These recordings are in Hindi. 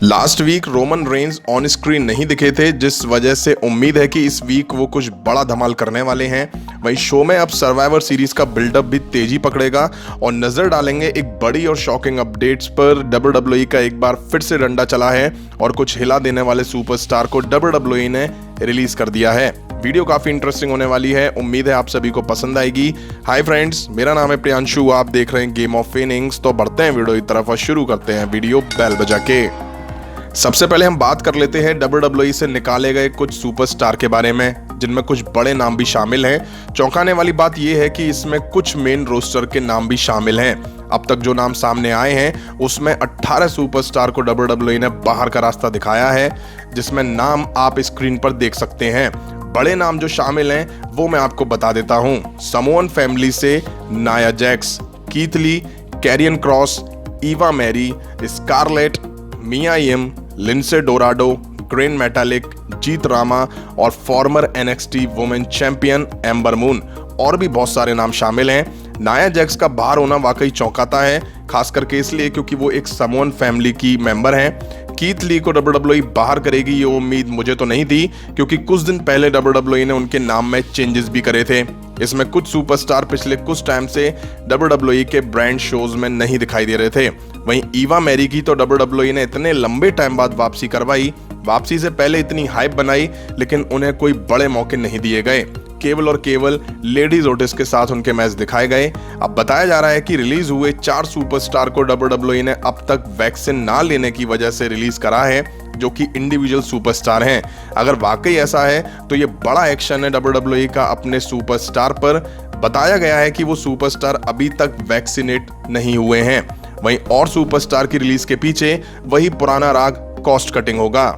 Last week roman range on screen नहीं दिखे थे, जिस वजह से उम्मीद है कि इस वीक वो कुछ बड़ा धमाल करने वाले हैं। वहीं शो में अब सर्वाइवर सीरीज का बिल्डअप भी तेजी पकड़ेगा और नजर डालेंगे एक बड़ी और शॉकिंग अपडेट्स पर। WWE का एक बार फिर से डंडा चला है और कुछ हिला देने वाले सुपरस्टार को WWE ने रिलीज कर दिया है। वीडियो काफी इंटरेस्टिंग होने वाली है, उम्मीद है आप सभी को पसंद आएगी। हाय फ्रेंड्स, मेरा नाम है प्रियांशु, आप देख रहे हैं गेम ऑफ इनिंग्स। तो बढ़ते हैं वीडियो की तरफ और शुरू करते हैं वीडियो बेल बजा के। सबसे पहले हम बात कर लेते हैं WWE से निकाले गए कुछ सुपरस्टार के बारे में, जिनमें कुछ बड़े नाम भी शामिल हैं। चौंकाने वाली बात यह है कि इसमें कुछ मेन रोस्टर के नाम भी शामिल हैं। अब तक जो नाम सामने आए हैं उसमें 18 सुपरस्टार को WWE ने बाहर का रास्ता दिखाया है, जिसमें नाम आप स्क्रीन पर देख सकते हैं। बड़े नाम जो शामिल हैं वो मैं आपको बता देता हूं। समोअन फैमिली से Nia Jax, Keith Lee, Karrion Kross, Eva Marie, Scarlett, Mia Yim, Lince Dorado, Gran Metalik, Jeet Rama और former NXT women champion Ember Moon. और भी बहुत सारे नाम शामिल हैं। नाया जैक्स का बाहर होना वाकई चौंकाता है, खास करके इसलिए क्योंकि वो एक समोअन फैमिली की मेंबर हैं। कीथ ली को WWE बाहर करेगी ये उम्मीद मुझे तो नहीं थी, क्योंकि कुछ दिन पहले WWE ने उनके नाम में चेंजेस भी करे थे। इसमें कुछ सुपरस्टार पिछले कुछ टाइम से WWE के ब्रांड शोज में नहीं दिखाई दे रहे थे। वहीं ईवा मैरी की तो WWE ने इतने लंबे टाइम बाद वापसी करवाई। वापसी से पहले इतनी हाइप बनाई, लेकिन उन्हें कोई बड़े मौके नहीं दिए गए। केवल और केवल लेडीज ओटिस के साथ उनके मैच दिखाए गए। अब बताया जा रहा है कि रिलीज हुए 4 सुपरस्टार को WWE ने अब तक वैक्सीन ना लेने की वजह से रिलीज करा है, जो कि इंडिविजुअल सुपरस्टार हैं। अगर वाकई ऐसा है तो ये बड़ा एक्शन है WWE का अपने सुपरस्टार पर। बताया गया है कि वो सुपरस्टार अभी तक वैक्सीनेट नहीं हुए हैं। वहीं और सुपरस्टार की रिलीज के पीछे वही पुराना राग कॉस्ट कटिंग होगा।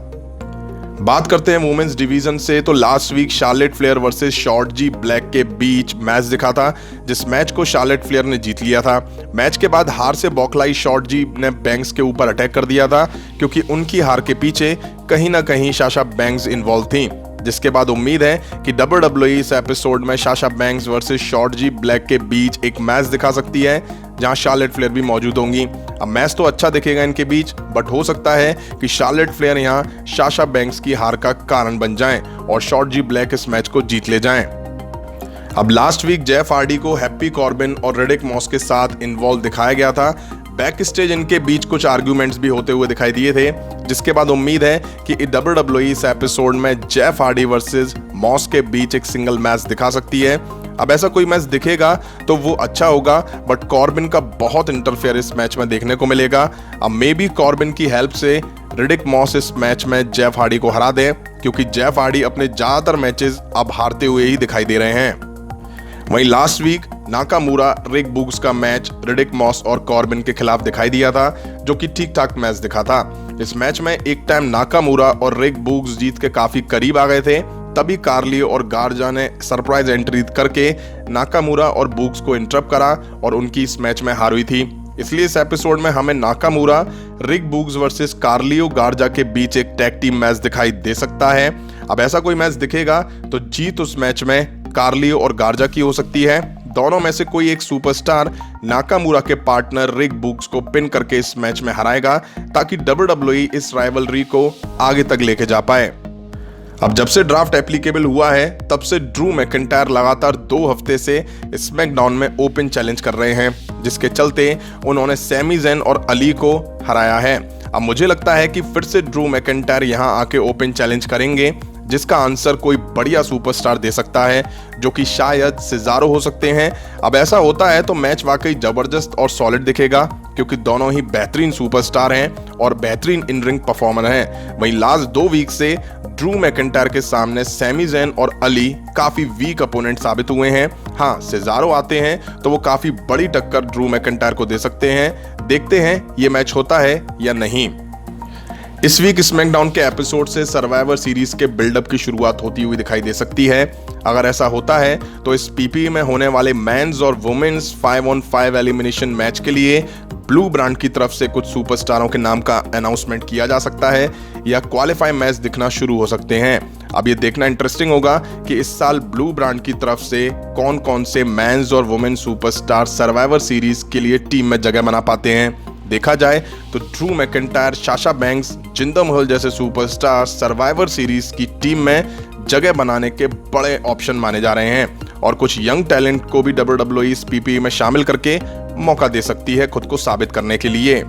बात करते हैं वुमेन्स डिवीजन से, तो last week Charlotte Flair versus Shotzi Black के बीच मैच दिखा था, जिस मैच को शार्लेट फ्लेयर ने जीत लिया था। मैच के बाद हार से बौखलाई शॉर्टजी ने बैंक्स के ऊपर अटैक कर दिया था, क्योंकि उनकी हार के पीछे कहीं ना कहीं साशा बैंक्स इन्वॉल्व थी। जिसके बाद उम्मीद है कि WWE इस एपिसोड में Sasha banks versus Shotzi Black के बीच एक मैच दिखा सकती है, जहां शार्लेट फ्लेयर भी मौजूद होंगी। अब मैच तो अच्छा दिखेगा इनके बीच, बट हो सकता है कि शार्लेट फ्लेयर यहां साशा बैंक्स की हार का कारण बन जाएं और शॉर्टजी ब्लैक इस मैच को जीत ले जाएं। अब लास्ट वीक जेफ हार्डी को हैप्पी कॉर्बिन और रिडिक मॉस के साथ इन्वॉल्व दिखाया गया था। बैक स्टेज इनके बीच कुछ आर्ग्यूमेंट्स भी होते हुए दिखाई दिए थे, जिसके बाद उम्मीद है कि WWE इस एपिसोड में जेफ हार्डी वर्सेस मॉस के बीच एक सिंगल मैच दिखा सकती है। अब ऐसा कोई मैच दिखेगा तो वो अच्छा होगा, बट कॉर्बिन का बहुत इंटरफेयर इस मैच में देखने को मिलेगा। अब मे बी कॉर्बिन की हेल्प से रिडिक मॉस इस मैच में जेफ हार्डी को हरा दे, क्योंकि जेफ हार्डी अपने ज्यादातर मैचेस अब हारते हुए ही दिखाई दे रहे हैं। वहीं लास्ट वीक नाकामुरा रिक बुग्स का मैच रिडिक मॉस और कॉर्बिन के खिलाफ दिखाई दिया था, जो कि ठीक ठाक मैच दिखा था। इस मैच में एक टाइम नाकामुरा और रिक बुग्स जीत के काफी करीब आ गए थे, तभी कार्लियो और गार्जा ने सरप्राइज एंट्री करके नाकामुरा और बुग्स को इंटरप्ट करा और उनकी इस मैच में हार हुई थी। इसलिए इस एपिसोड में हमें नाकामुरा रिक बुग्स वर्सेस कार्लियो गार्जा के बीच एक टैग टीम मैच दिखाई दे सकता है। अब ऐसा कोई मैच दिखेगा तो जीत उस मैच में कार्लियो और गार्जा की हो सकती है। दोनों में से कोई एक सुपरस्टार नाकामुरा के पार्टनर रिक बुग्स को पिन करके इस मैच में हराएगा, ताकि WWE इस राइवलरी को आगे तक लेके जा पाए। अब जब से ड्राफ्ट एप्लीकेबल हुआ है, तब से ड्रू मैकिंटायर लगातार 2 हफ्ते से स्मैकडाउन में ओपन चैलेंज कर रहे हैं, जिसके चलते उन्होंने सैमी ज़ेन और अली को हराया है। अब मुझे लगता है कि फिर से ड्रू मैकिंटायर यहां आके ओपन चैलेंज करेंगे, जिसका आंसर कोई बढ़िया सुपरस्टार दे सकता है, जो कि शायद सेजारो हो सकते हैं। अब ऐसा होता है तो मैच वाकई जबरदस्त और सॉलिड दिखेगा, क्योंकि दोनों ही बेहतरीन सुपरस्टार हैं और बेहतरीन इन रिंग परफॉर्मर हैं। वहीं लास्ट 2 वीक से ड्रू मैकिंटायर के सामने सैमी ज़ेन और अली काफी वीक अपोनेंट साबित हुए हैं। हाँ, सेजारो आते हैं तो वो काफी बड़ी टक्कर ड्रू मैकिंटायर को दे सकते हैं। देखते हैं ये मैच होता है या नहीं। इस वीक स्मैकडाउन के एपिसोड से सर्वाइवर सीरीज के बिल्डअप की शुरुआत होती हुई दिखाई दे सकती है। अगर ऐसा होता है तो इस PPE में होने वाले मेंस और वुमेन्स 5-on-5 एलिमिनेशन मैच के लिए ब्लू ब्रांड की तरफ से कुछ सुपरस्टारों के नाम का अनाउंसमेंट किया जा सकता है, या क्वालिफाई मैच दिखना शुरू हो सकते हैं। अब ये देखना इंटरेस्टिंग होगा कि इस साल ब्लू ब्रांड की तरफ से कौन कौन से मेंस और वुमेन सुपरस्टार सर्वाइवर सीरीज के लिए टीम में जगह बना पाते हैं। देखा जाए तो Drew McIntyre, Sasha banks, Jinder महल जैसे सुपरस्टार सर्वाइवर सीरीज की टीम में जगह बनाने के बड़े ऑप्शन माने जा रहे हैं और कुछ यंग टैलेंट को भी WWE इस PPE में शामिल करके मौका दे सकती है खुद को साबित करने के लिए।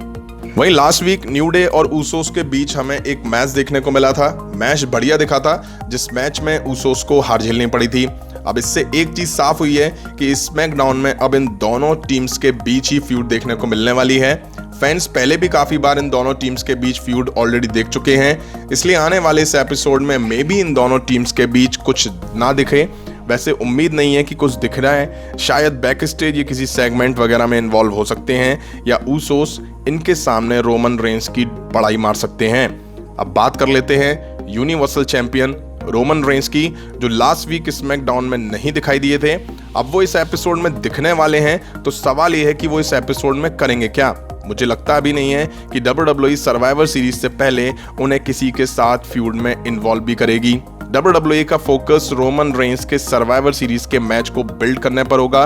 वहीं लास्ट वीक न्यू डे और ऊसोस के बीच हमें एक मैच देखने को मिला था। मैच बढ़िया दिखा था, जिस मैच में ऊसोस को हार झेलनी पड़ी थी। अब इससे एक चीज साफ हुई है कि स्मैकडाउन में अब इन दोनों टीम्स के बीच ही फ्यूड देखने को मिलने वाली है। फैंस पहले भी काफी बार इन दोनों टीम्स के बीच फ्यूड ऑलरेडी देख चुके हैं, इसलिए आने वाले इस एपिसोड में मे बी इन दोनों टीम्स के बीच कुछ ना दिखे। वैसे उम्मीद नहीं है कि कुछ दिख रहा है, शायद बैक स्टेज या किसी सेगमेंट वगैरह में इन्वॉल्व हो सकते हैं या ऊसोस इनके सामने रोमन रेंस की बड़ाई मार सकते हैं। अब बात कर लेते हैं यूनिवर्सल चैंपियन रोमन रेंस की, जो लास्ट वीक स्मैकडाउन में नहीं दिखाई दिए थे। अब वो इस एपिसोड में दिखने वाले हैं, तो सवाल ये है कि वो इस एपिसोड में करेंगे क्या। मुझे लगता भी नहीं है कि WWE सर्वाइवर सीरीज से पहले उन्हें किसी के साथ फ्यूड में इन्वॉल्व भी करेगी। WWE का फोकस रोमन रेंस के सर्वाइवर सीरीज के मैच को बिल्ड करने पर होगा।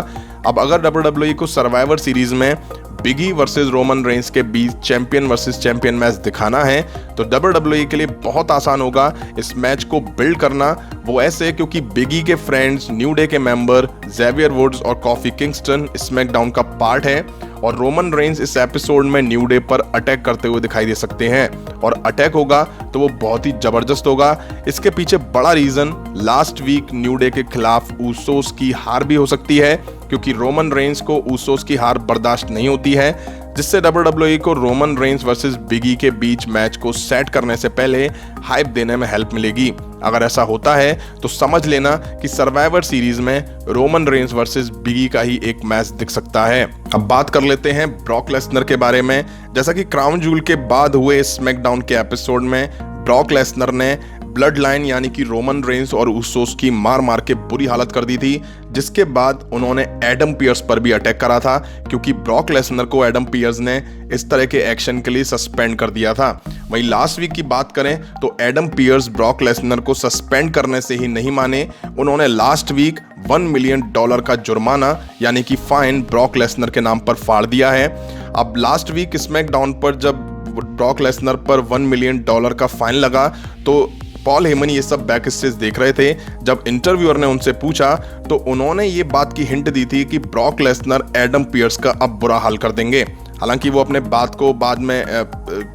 अब अगर WWE को सर्वाइवर सीरीज में बिगी वर्सेस रोमन रेंस के बीच चैंपियन वर्सेस चैंपियन मैच दिखाना है, तो WWE के लिए बहुत आसान होगा इस मैच को बिल्ड करना। वो ऐसे क्योंकि बिगी के फ्रेंड्स, न्यू डे के मेंबर ज़ेवियर वुड्स और कॉफी किंगस्टन स्मैकडाउन का पार्ट है और रोमन रेंस इस एपिसोड में न्यू डे पर अटैक करते हुए दिखाई दे सकते हैं और अटैक होगा तो वो बहुत ही जबरदस्त होगा। इसके पीछे बड़ा reason last week new day के खिलाफ ऊसोस की हार भी हो सकती है, क्योंकि रोमन रेंस को ऊसोस की हार बर्दाश्त नहीं होती है, जिससे WWE को रोमन रेंस वर्सेस बिगी के बीच मैच को सेट करने से पहले हाइप देने में हेल्प मिलेगी। अगर ऐसा होता है तो समझ लेना कि सर्वाइवर सीरीज में रोमन रेंस वर्सेस बिगी का ही एक मैच दिख सकता है। अब बात कर लेते हैं ब्रॉक लेसनर के बारे में। जैसा कि क्राउन जूल के बाद हुए स्मैकडाउन के एपिसोड में ब्रॉक लेसनर ने ब्लड लाइन यानी कि रोमन रेंस और ऊसोस की मार मार के बुरी हालत कर दी थी, जिसके बाद उन्होंने एडम पियर्स पर भी अटैक करा था, क्योंकि ब्रॉक लेसनर को एडम पियर्स ने इस तरह के एक्शन के लिए सस्पेंड कर दिया था। वहीं लास्ट वीक की बात करें तो एडम पियर्स ब्रॉक लेसनर को सस्पेंड करने से ही नहीं माने, उन्होंने लास्ट वीक $1 मिलियन का जुर्माना यानी कि फाइन ब्रॉक लेसनर के नाम पर फाड़ दिया है। अब लास्ट वीक स्मैकडाउन पर जब ब्रॉक लेसनर पर $1 मिलियन का फाइन लगा तो पॉल हेमन ये सब बैक स्टेज देख रहे थे। जब इंटरव्यूअर ने उनसे पूछा तो उन्होंने ये बात की हिंट दी थी कि ब्रॉक लेसनर एडम पियर्स का अब बुरा हाल कर देंगे। हालांकि वो अपने बात को बाद में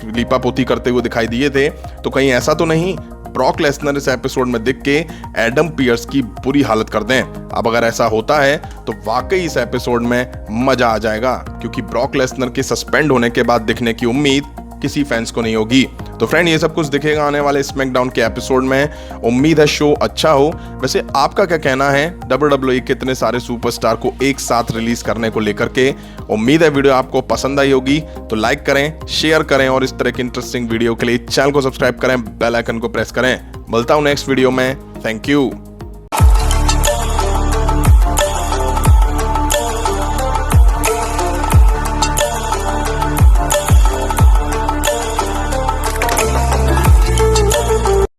लीपापोती करते हुए दिखाई दिए थे, तो कहीं ऐसा तो नहीं ब्रॉक लेसनर इस एपिसोड में दिख के एडम पियर्स की बुरी हालत कर दें। अब अगर ऐसा होता है तो वाकई इस एपिसोड में मजा आ जाएगा, क्योंकि ब्रॉक लेसनर के सस्पेंड होने के बाद दिखने की उम्मीद किसी फैंस को नहीं होगी। तो फ्रेंड, ये सब कुछ दिखेगा आने वाले स्मैकडाउन के एपिसोड में। उम्मीद है शो अच्छा हो। वैसे आपका क्या कहना है WWE के इतने सारे सुपरस्टार को एक साथ रिलीज करने को लेकर के? उम्मीद है वीडियो आपको पसंद आई होगी, तो लाइक करें, शेयर करें और इस तरह की इंटरेस्टिंग वीडियो के लिए चैनल को सब्सक्राइब करें, बेल आइकन को प्रेस करें। मिलता हूं नेक्स्ट वीडियो में। Thank you.